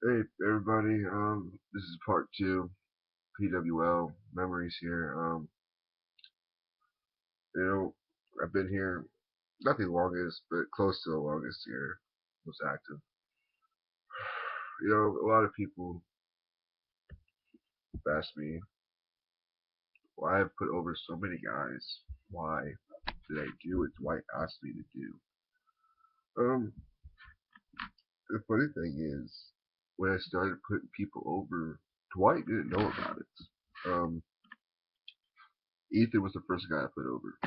Hey everybody, this is part two, PWL Memories here. You know, I've been here not the longest, but close to the longest here, most active. A lot of people have asked me why I've put over so many guys. Why did I do what Dwight asked me to do? Um, the funny thing is, when I started putting people over, Dwight didn't know about it. Ethan was the first guy I put over.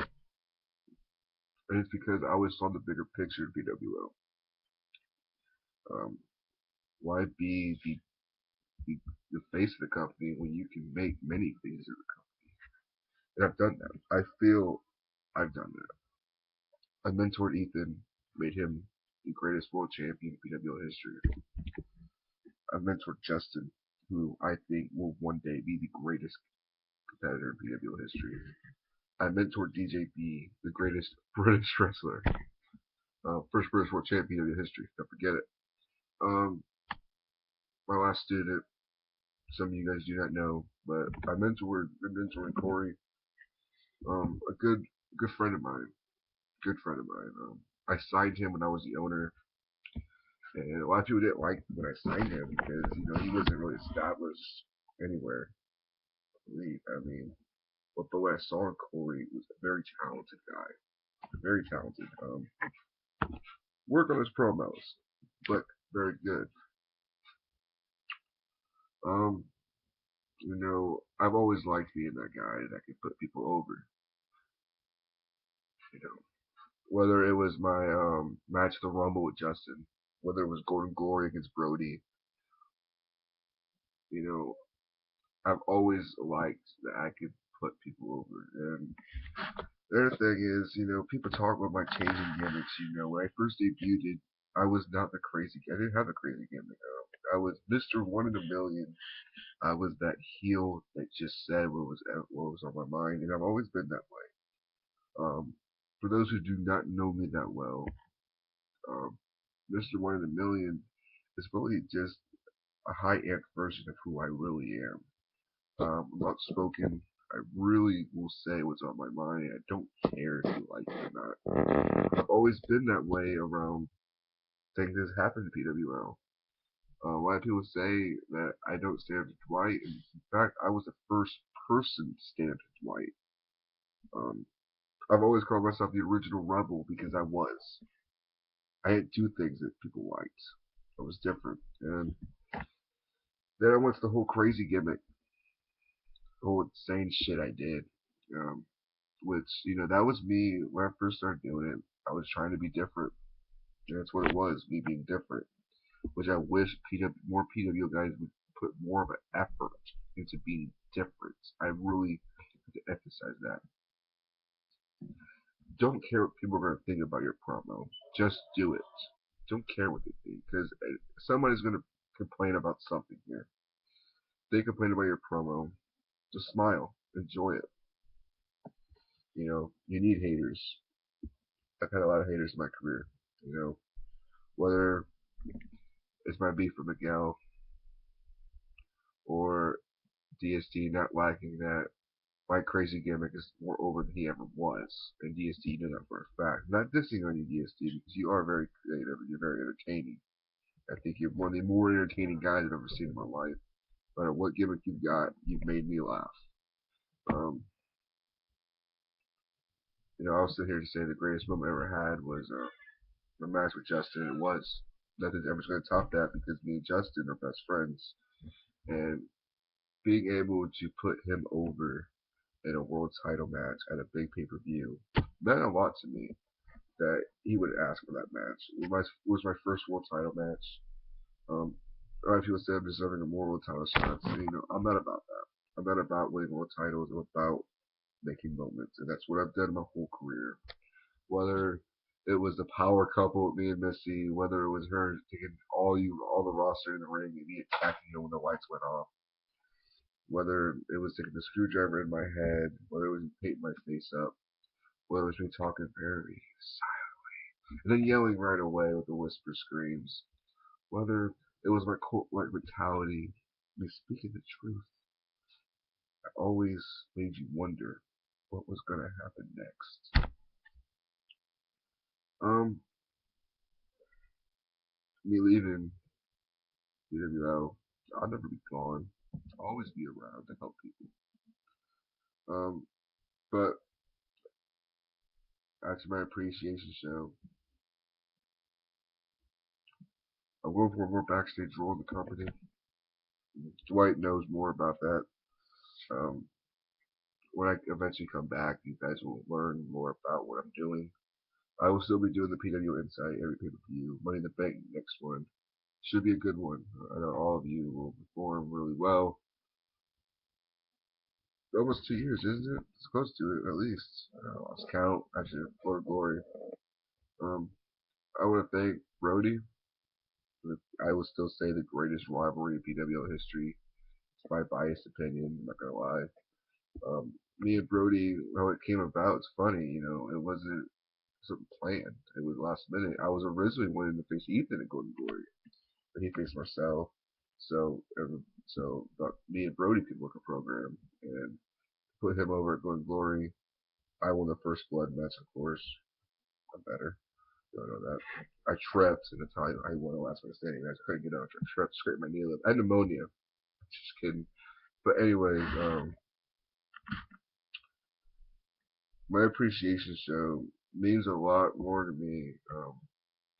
And it's because I always saw the bigger picture of PWL. Um, why be the face of the company when you can make many faces of the company? And I've done that. I feel I've done that. I mentored Ethan, made him the greatest world champion in PWL history. I mentored Justin, who I think will one day be the greatest competitor in PWL history. I mentored DJB, the greatest British wrestler, first British world champion in history. Don't forget it. Um, my last student, some of you guys do not know, but been mentoring Corey, a good friend of mine, good friend of mine. I signed him when I was the owner, and a lot of people didn't like when I signed him because he wasn't really established anywhere. I mean, but when I saw Corey, he was a very talented guy, very talented. Work on his promos, but very good. Um, I've always liked being that guy that could put people over. You know, whether it was my match at the Rumble with Justin, whether it was Gordon Glory against Brody, you know, I've always liked that I could put people over. And the other thing is, people talk about my changing gimmicks. When I first debuted, I was not the crazy. I didn't have a crazy gimmick. I was Mr. One in a Million. I was that heel that just said what was on my mind, and I've always been that way. For those who do not know me that well, um, Mr. One in a Million is really just a high amp version of who I really am. I'm outspoken. I really will say what's on my mind. I don't care if you like it or not. I've always been that way around things that happen to PWL. A lot of people say that I don't stand up to Dwight, and in fact, I was the first person to stand up to Dwight. Um, I've always called myself the original rebel because I was. I had two things that people liked. I was different, and then I went to the whole crazy gimmick, the whole insane shit I did. Um, which that was me when I first started doing it. I was trying to be different, and that's what it was, me being different. Which I wish more PW guys would put more of an effort into being different. I really have to emphasize that. Don't care what people are going to think about your promo. Just do it. Don't care what they think, because somebody's going to complain about something here. They complain about your promo. Just smile, enjoy it. You need haters. I've had a lot of haters in my career. Whether it's my beef with Miguel or DSD not liking that my crazy gimmick is more over than he ever was, and DSD knew that for a fact. Not dissing on you, DSD, because you are very creative and you're very entertaining. I think you're one of the more entertaining guys I've ever seen in my life. No matter what gimmick you've got, you've made me laugh. Um, I was sitting here to say the greatest moment I ever had was my match with Justin. It was. Nothing's ever going to top that because me and Justin are best friends. And being able to put him over in a world title match at a big pay per view meant a lot to me. That he would ask for that match. It was my first world title match. A lot of people say I'm deserving of more world title shots. And, I'm not about that. I'm not about winning world titles. I'm about making moments, and that's what I've done my whole career. Whether it was the power couple with me and Missy, whether it was her taking all the roster in the ring and me attacking her when the lights went off, whether it was taking the screwdriver in my head, whether it was painting my face up, whether it was me talking very silent and then yelling right away with the whisper screams, whether It was my cult-like mentality. Me speaking the truth. I always made you wonder what was gonna happen next. Um, Me leaving PWL, I'll never be gone. I'll always be around to help people. Um, but after my appreciation show, I'm going for more backstage role in the company. Dwight knows more about that. Um, when I eventually come back, you guys will learn more about what I'm doing. I will still be doing the PW Insight every pay-per-view. Money in the Bank next one should be a good one. I know all of you will perform really well. Almost 2 years, isn't it? It's close to it, at least. I lost count. Actually, for glory. Um, I want to thank Brody. I will still say the greatest rivalry in PWL history. It's my biased opinion. I'm not gonna lie. Me and Brody, how it came about, it's funny. It wasn't something planned. It was last minute. I was originally wanting to face Ethan at Golden Glory, but he faced Marcel. So me and Brody could work a program and put him over at Golden Glory. I won the first blood match, of course. I'm better. You don't know that. I tripped in the time I won the last man standing match. I couldn't get out. I tripped, scraped my knee. I had pneumonia. Just kidding. But anyways, my appreciation show means a lot more to me.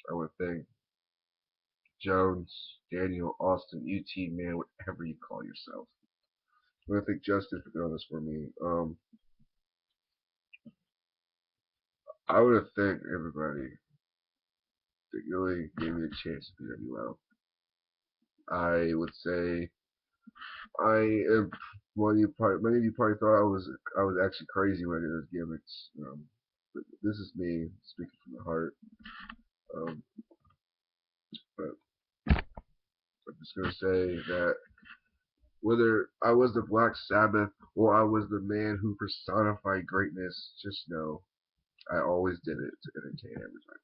I want to thank Jones, Daniel, Austin, UT, man, whatever you call yourself. I want to thank Justin for doing this for me. I want to thank everybody that really gave me a chance at PWL. I would say I am many of you probably thought I was actually crazy when I did those gimmicks. But this is me speaking from the heart. Um, but I'm just gonna say that whether I was the Black Sabbath or I was the man who personified greatness, just know I always did it to entertain everybody.